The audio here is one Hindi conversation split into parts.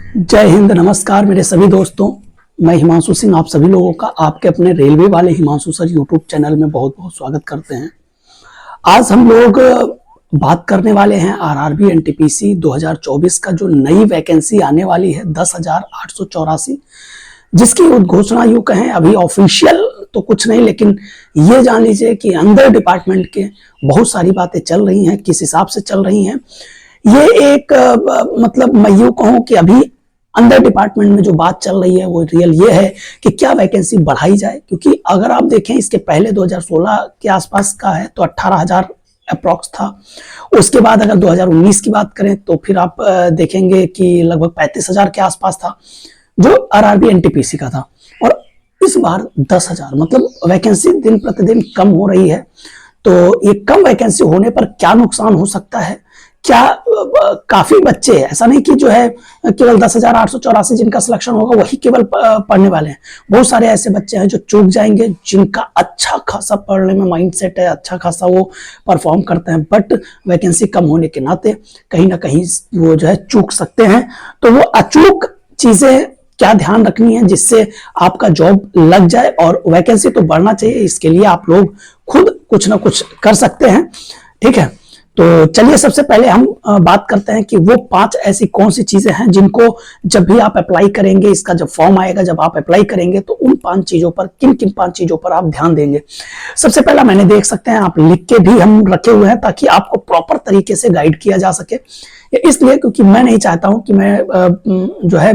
जय हिंद। नमस्कार मेरे सभी दोस्तों, मैं हिमांशु सिंह आप सभी लोगों का आपके अपने रेलवे वाले हिमांशु सर यूट्यूब चैनल में बहुत बहुत स्वागत करते हैं। आज हम लोग बात करने वाले हैं आरआरबी एनटीपीसी 2024 का जो नई वैकेंसी आने वाली है 10,884, जिसकी उद्घोषणा यूं कहें अभी ऑफिशियल तो कुछ नहीं, लेकिन ये जान लीजिए कि अंदर डिपार्टमेंट के बहुत सारी बातें चल रही हैं। किस हिसाब से चल रही हैं ये एक मतलब मैं यूं कहूं कि अभी अंदर डिपार्टमेंट में जो बात चल रही है वो रियल ये है कि क्या वैकेंसी बढ़ाई जाए, क्योंकि अगर आप देखें इसके पहले 2016 के आसपास का है तो 18,000 अप्रॉक्स था। उसके बाद अगर 2019 की बात करें तो फिर आप देखेंगे कि लगभग 35,000 के आसपास था जो आरआरबी एनटीपीसी का था, और इस बार 10,000 मतलब वैकेंसी दिन प्रतिदिन कम हो रही है। तो ये कम वैकेंसी होने पर क्या नुकसान हो सकता है, क्या काफी बच्चे, ऐसा नहीं कि जो है केवल 10,884 जिनका सिलेक्शन होगा वही केवल पढ़ने वाले हैं। बहुत सारे ऐसे बच्चे हैं जो चूक जाएंगे, जिनका अच्छा खासा पढ़ने में माइंडसेट है, अच्छा खासा वो परफॉर्म करते हैं, बट वैकेंसी कम होने के नाते कहीं ना कहीं वो जो है चूक सकते हैं। तो वो अचूक चीजें क्या ध्यान रखनी है जिससे आपका जॉब लग जाए, और वैकेंसी तो बढ़ना चाहिए, इसके लिए आप लोग खुद कुछ ना कुछ कर सकते हैं। ठीक है, तो चलिए सबसे पहले हम बात करते हैं कि वो 5 ऐसी कौन सी चीजें हैं जिनको जब भी आप अप्लाई करेंगे, इसका जब फॉर्म आएगा, जब आप अप्लाई करेंगे तो उन 5 चीजों पर, किन किन 5 चीजों पर आप ध्यान देंगे। सबसे पहला मैंने देख सकते हैं आप लिख के भी हम रखे हुए हैं ताकि आपको प्रॉपर तरीके से गाइड किया जा सके। इसलिए क्योंकि मैं नहीं चाहता हूं कि मैं जो है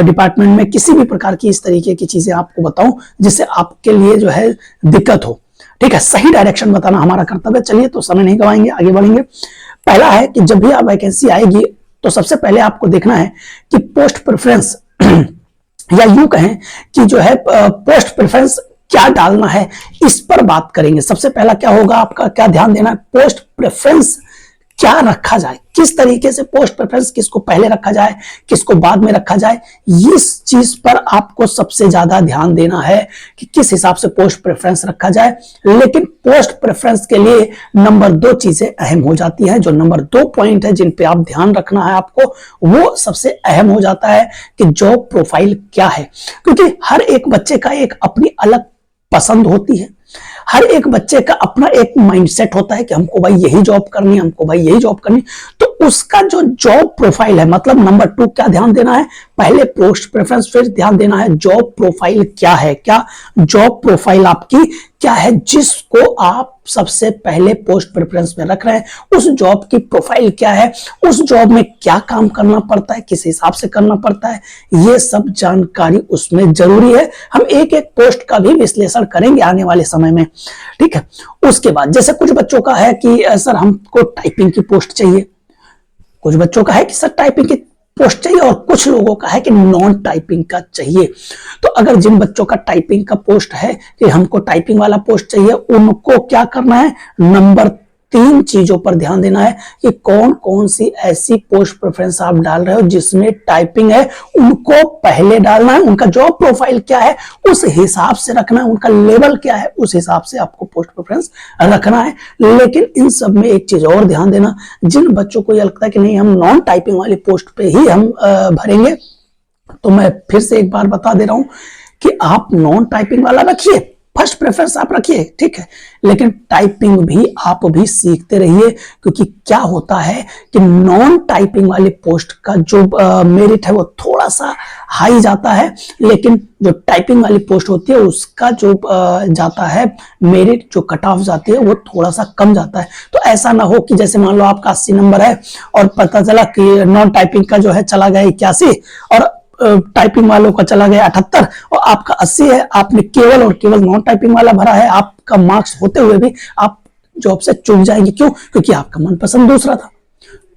डिपार्टमेंट में किसी भी प्रकार की इस तरीके की चीजें आपको बताऊं जिससे आपके लिए जो है दिक्कत हो। ठीक है, सही डायरेक्शन बताना हमारा कर्तव्य है। चलिए तो समय नहीं गवाएंगे, आगे बढ़ेंगे। पहला है कि जब भी आप वैकेंसी आएगी तो सबसे पहले आपको देखना है कि पोस्ट प्रेफरेंस या यूं कहें कि जो है पोस्ट प्रेफरेंस क्या डालना है, इस पर बात करेंगे। सबसे पहला क्या होगा, आपका क्या ध्यान देना है, पोस्ट प्रेफरेंस क्या रखा जाए, किस तरीके से पोस्ट प्रेफरेंस, किसको पहले रखा जाए, किसको बाद में रखा जाए, इस चीज पर आपको सबसे ज्यादा ध्यान देना है कि किस हिसाब से पोस्ट प्रेफरेंस रखा जाए। लेकिन पोस्ट प्रेफरेंस के लिए नंबर 2 चीजें अहम हो जाती हैं। जो नंबर 2 पॉइंट है जिन पे आप ध्यान रखना है आपको, वो सबसे अहम हो जाता है कि जॉब प्रोफाइल क्या है। क्योंकि हर एक बच्चे का एक अपनी अलग पसंद होती है, हर एक बच्चे का अपना एक माइंडसेट होता है कि हमको भाई यही जॉब करनी है, हमको भाई यही जॉब करनी। तो उसका जो जॉब प्रोफाइल है, मतलब नंबर 2 क्या ध्यान देना है, पहले पोस्ट प्रेफरेंस, फिर ध्यान देना है जॉब प्रोफाइल क्या है, क्या जॉब प्रोफाइल आपकी क्या है जिसको आप सबसे पहले पोस्ट प्रेफरेंस में रख रहे हैं। उस जॉब की प्रोफाइल क्या है, उस जॉब में क्या काम करना पड़ता है, किस हिसाब से करना पड़ता है, ये सब जानकारी उसमें जरूरी है। हम एक एक पोस्ट का भी विश्लेषण करेंगे आने वाले समय में। ठीक है, उसके बाद जैसे कुछ बच्चों का है कि सर हमको टाइपिंग की पोस्ट चाहिए, कुछ बच्चों का है कि सर टाइपिंग की पोस्ट चाहिए, और कुछ लोगों का है कि नॉन टाइपिंग का चाहिए। तो अगर जिन बच्चों का टाइपिंग का पोस्ट है कि हमको टाइपिंग वाला पोस्ट चाहिए, उनको क्या करना है, नंबर 3 चीजों पर ध्यान देना है कि कौन कौन सी ऐसी पोस्ट प्रेफरेंस आप डाल रहे हो जिसमें टाइपिंग है, उनको पहले डालना है। उनका जॉब प्रोफाइल क्या है उस हिसाब से रखना है, उनका लेवल क्या है उस हिसाब से आपको पोस्ट प्रेफरेंस रखना है। लेकिन इन सब में एक चीज और ध्यान देना, जिन बच्चों को यह लगता है कि नहीं हम नॉन टाइपिंग वाली पोस्ट पे ही हम भरेंगे, तो मैं फिर से एक बार बता दे रहा हूं कि आप नॉन टाइपिंग वाला रखिए, फर्स्ट प्रेफरेंस आप रखिए, ठीक है, लेकिन टाइपिंग भी आप भी सीखते रहिए। क्योंकि क्या होता है कि नॉन टाइपिंग वाले पोस्ट का जो मेरिट है वो थोड़ा सा हाई जाता है, लेकिन जो टाइपिंग वाली पोस्ट होती है उसका जो जाता है मेरिट, जो कट ऑफ जाती है वो थोड़ा सा कम जाता है। तो ऐसा ना हो कि जैसे मान लो आपका 80 नंबर है और पता चला कि नॉन टाइपिंग का जो है चला गया 81 और टाइपिंग वालों का चला गया 78 और आपका 80 है, आपने केवल और केवल नॉन टाइपिंग वाला भरा है, आपका मार्क्स होते हुए भी आप जॉब से चूक जाएंगे। क्यों? क्योंकि आपका मनपसंद दूसरा था।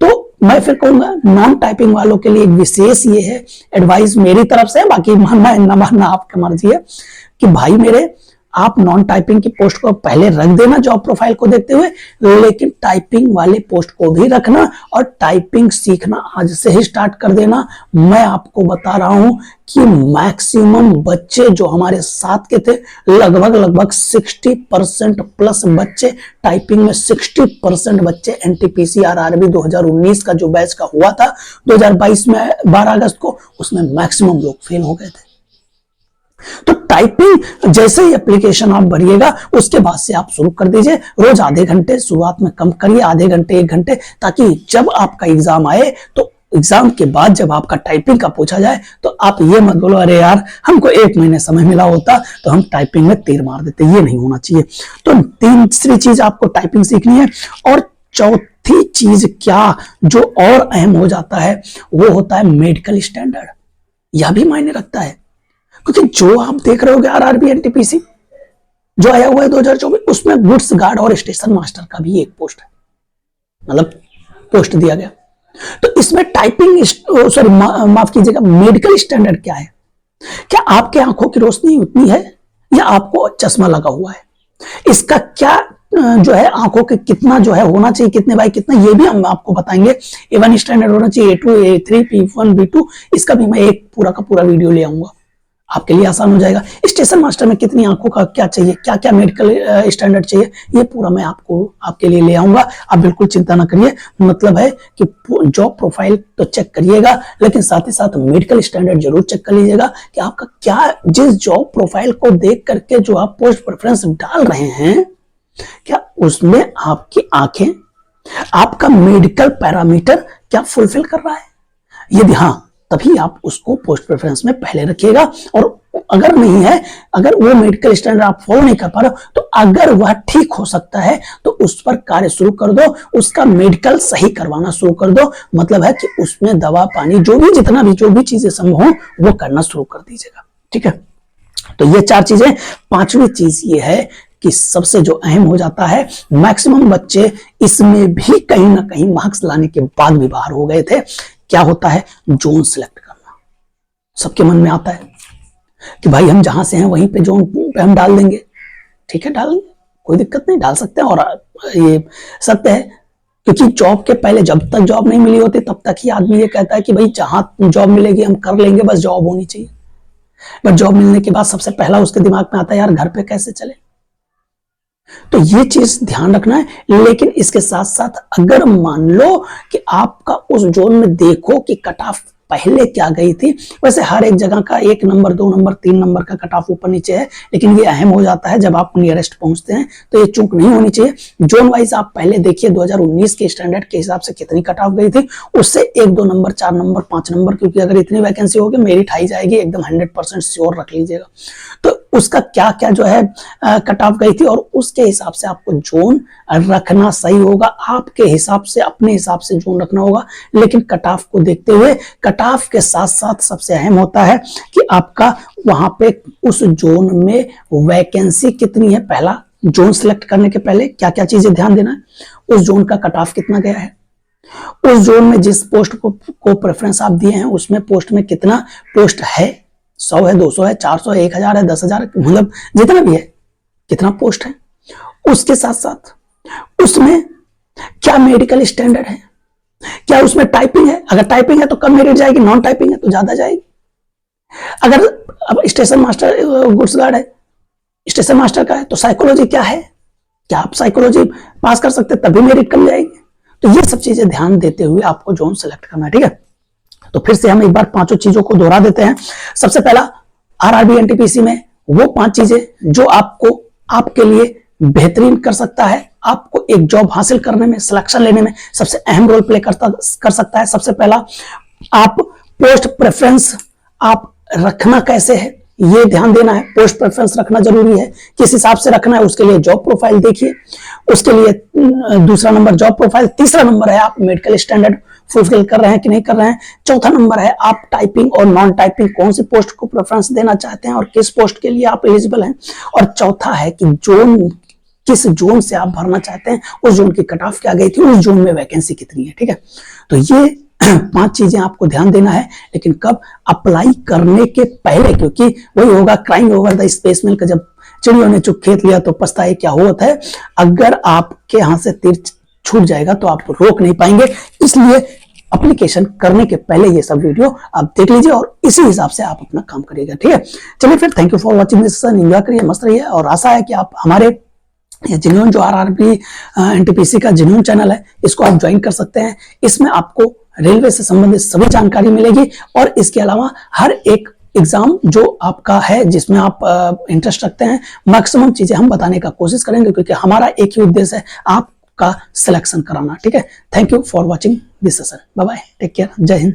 तो मैं फिर कहूंगा नॉन टाइपिंग वालों के लिए एक विशेष ये है एडवाइस मेरी तरफ से, बाकी मानना है ना मानना आपकी मर्जी है, कि भाई मेरे आप नॉन टाइपिंग की पोस्ट को पहले रख देना जॉब प्रोफाइल को देखते हुए, लेकिन टाइपिंग वाले पोस्ट को भी रखना और टाइपिंग सीखना आज से ही स्टार्ट कर देना। मैं आपको बता रहा हूं कि मैक्सिमम बच्चे जो हमारे साथ के थे, लगभग 60% प्लस बच्चे टाइपिंग में, 60% बच्चे एनटीपीसी आरआरबी 2019 का जो बैच का हुआ था 2022 में 12 अगस्त को, उसमें मैक्सिमम लोग फेल हो गए थे। तो टाइपिंग जैसे ही एप्लीकेशन आप भरिएगा उसके बाद से आप शुरू कर दीजिए, रोज आधे घंटे, शुरुआत में कम करिए, आधे घंटे 1 घंटे, ताकि जब आपका एग्जाम आए तो एग्जाम के बाद जब आपका टाइपिंग का पूछा जाए तो आप ये मत बोलो अरे यार हमको 1 महीने समय मिला होता तो हम टाइपिंग में तीर मार देते। ये नहीं होना चाहिए। तो तीसरी चीज आपको टाइपिंग सीखनी है। और चौथी चीज क्या जो और अहम हो जाता है वो होता है मेडिकल स्टैंडर्ड। यह भी मायने रखता है, क्योंकि जो आप देख रहे होगे आरआरबी एनटीपीसी जो आया हुआ है 2024, उसमें गुड्स गार्ड और स्टेशन मास्टर का भी एक पोस्ट है, मतलब पोस्ट दिया गया। तो इसमें टाइपिंग, सॉरी माफ कीजिएगा, मेडिकल स्टैंडर्ड क्या है? क्या आपके आंखों की रोशनी उतनी है या आपको चश्मा लगा हुआ है? इसका क्या जो है आंखों के कितना जो है होना चाहिए, कितने बाई कितना, ये भी हम आपको बताएंगे। A1 स्टैंडर्ड होना चाहिए, A2, A3, P1, B2, इसका भी मैं एक पूरा का पूरा वीडियो ले आऊंगा, आपके लिए आसान हो जाएगा। स्टेशन मास्टर में कितनी आंखों का क्या चाहिए, क्या क्या मेडिकल स्टैंडर्ड चाहिए, ये पूरा मैं आपके लिए ले आऊंगा। आप बिल्कुल चिंता ना करिए। मतलब है कि जॉब प्रोफाइल तो चेक करिएगा, लेकिन साथ ही साथ मेडिकल स्टैंडर्ड जरूर चेक कर लीजिएगा कि आपका क्या, जिस जॉब प्रोफाइल को देख करके जो आप पोस्ट प्रेफरेंस डाल रहे हैं, क्या उसमें आपकी आंखें, आपका मेडिकल पैरामीटर क्या फुलफिल कर रहा है? यदि हाँ, तभी आप उसको पोस्ट प्रेफरेंस में पहले रखिएगा। और अगर नहीं है, अगर वो मेडिकल स्टैंडर्ड आप फॉलो नहीं कर पा रहे हो, तो अगर वह ठीक हो सकता है तो उस पर कार्य शुरू कर दो, उसका मेडिकल सही करवाना शुरू कर दो। मतलब है कि उसमें दवा पानी जो भी, जितना भी, जो भी चीजें संभव हो वो करना शुरू कर दीजिएगा। ठीक है, तो ये 4 चीजें। 5वीं चीज ये है कि सबसे जो अहम हो जाता है, मैक्सिमम बच्चे इसमें भी कहीं ना कहीं मार्क्स लाने के बाद भी बाहर हो गए थे। क्या होता है? जोन सिलेक्ट करना। सबके मन में आता है कि भाई हम जहां से हैं वहीं पे जोन पे हम डाल देंगे। ठीक है, डालेंगे, कोई दिक्कत नहीं, डाल सकते हैं। और ये सत्य है, क्योंकि जॉब के पहले जब तक जॉब नहीं मिली होती तब तक ही आदमी ये कहता है कि भाई जहां जॉब मिलेगी हम कर लेंगे, बस जॉब होनी चाहिए। बट जॉब मिलने के बाद सबसे पहला उसके दिमाग में आता है यार घर पे कैसे चले। तो ये चीज ध्यान रखना है। लेकिन इसके साथ साथ अगर मान लो कि आपका उस जोन में देखो कि कट ऑफ पहले क्या गई थी, वैसे हर एक जगह का 1 नंबर 2 नंबर 3 नंबर का कट ऑफ ऊपर नीचे है, लेकिन ये अहम हो जाता है जब आप नियरेस्ट पहुंचते हैं, तो ये चूक नहीं होनी चाहिए। जोन वाइज आप पहले देखिए 2019 के स्टैंडर्ड के हिसाब से कितनी कट ऑफ गई थी, उससे 1 2 नंबर 4 नंबर 5 नंबर, क्योंकि अगर इतनी वैकेंसी होगी मेरिट आई जाएगी, एकदम 100% श्योर रख लीजिएगा। तो उसका क्या क्या जो है कट ऑफ गई थी, और उसके हिसाब से आपको जोन रखना सही होगा। आपके हिसाब से, अपने हिसाब से जोन रखना होगा, लेकिन कट ऑफ को देखते हुए, कट ऑफ के साथ साथ सबसे अहम होता है कि आपका वहां पे उस जोन में वैकेंसी कितनी है। पहला, जोन सिलेक्ट करने के पहले क्या क्या चीजें ध्यान देना है, उस जोन का कट ऑफ कितना गया है, उस जोन में जिस पोस्ट को प्रेफरेंस आप दिए हैं उसमें पोस्ट में कितना पोस्ट है, 100 है, 200 है, 400 है, 1000 है, 10,000, मतलब जितना भी है, कितना पोस्ट है। उसके साथ साथ उसमें क्या मेडिकल स्टैंडर्ड है, क्या उसमें टाइपिंग है, अगर टाइपिंग है तो कम मेरिट जाएगी, नॉन टाइपिंग है तो ज्यादा जाएगी। अगर अब स्टेशन मास्टर गुड्स गार्ड है, स्टेशन मास्टर का है, तो साइकोलॉजी क्या है, क्या आप साइकोलॉजी पास कर सकते तभी मेरिट कम जाएगी। तो ये सब चीजें ध्यान देते हुए आपको जोन सेलेक्ट करना है। ठीक है, तो फिर से हम एक बार 5 चीजों को दोहरा देते हैं। सबसे पहला, आरआरबी एनटीपीसी में वो 5 चीजें जो आपको, आपके लिए बेहतरीन कर सकता है, आपको एक जॉब हासिल करने में, सिलेक्शन लेने में सबसे अहम रोल प्ले कर सकता है। सबसे पहला, आप पोस्ट प्रेफरेंस आप रखना कैसे है ये ध्यान देना है। पोस्ट प्रेफरेंस रखना जरूरी है, किस हिसाब से रखना है उसके लिए जॉब प्रोफाइल देखिए, उसके लिए दूसरा नंबर जॉब प्रोफाइल, तीसरा नंबर है आप मेडिकल स्टैंडर्ड फुलफिल कर रहे हैं कि नहीं कर रहे हैं, चौथा नंबर है आप टाइपिंग और नॉन टाइपिंग कौन सी पोस्ट को प्रेफरेंस देना चाहते हैं और किस पोस्ट के लिए आप एलिजिबल हैं, और चौथा है कि जोन, किस जोन से आप भरना चाहते हैं, उस जोन की कट ऑफ क्या गई थी, उस जोन में वैकेंसी कितनी है। ठीक है, तो ये 5 चीजें आपको ध्यान देना है। लेकिन कब? अप्लाई करने के पहले, क्योंकि वही होगा क्राइंग ओवर द स्पेसमेल का जब चिड़ियों ने चुग खेत लिया तो पछताए क्या होत है। अगर आपके हाथ से तीर छूट जाएगा तो आप रोक नहीं पाएंगे, इसलिए एप्लीकेशन करने के पहले ये सब वीडियो आप देख लीजिए और इसी हिसाब से आप अपना काम करिएगा, ठीक है। चलिए फिर, thank you for watching this session, enjoy करिए, मस्त रहिए, और आशा है कि आप हमारे ये जेन्युइन जो आरआरबी एनटीपीसी का जेन्युइन चैनल है, इसको आप ज्वाइन कर सकते हैं। इसमें आपको रेलवे से संबंधित सभी जानकारी मिलेगी, और इसके अलावा हर एक एग्जाम जो आपका है जिसमें आप इंटरेस्ट रखते हैं, मैक्सिमम चीजें हम बताने का कोशिश करेंगे, क्योंकि हमारा एक ही उद्देश्य है आपका सिलेक्शन कराना, ठीक है। Thank you for watching this session, bye bye, take care, जय हिंद।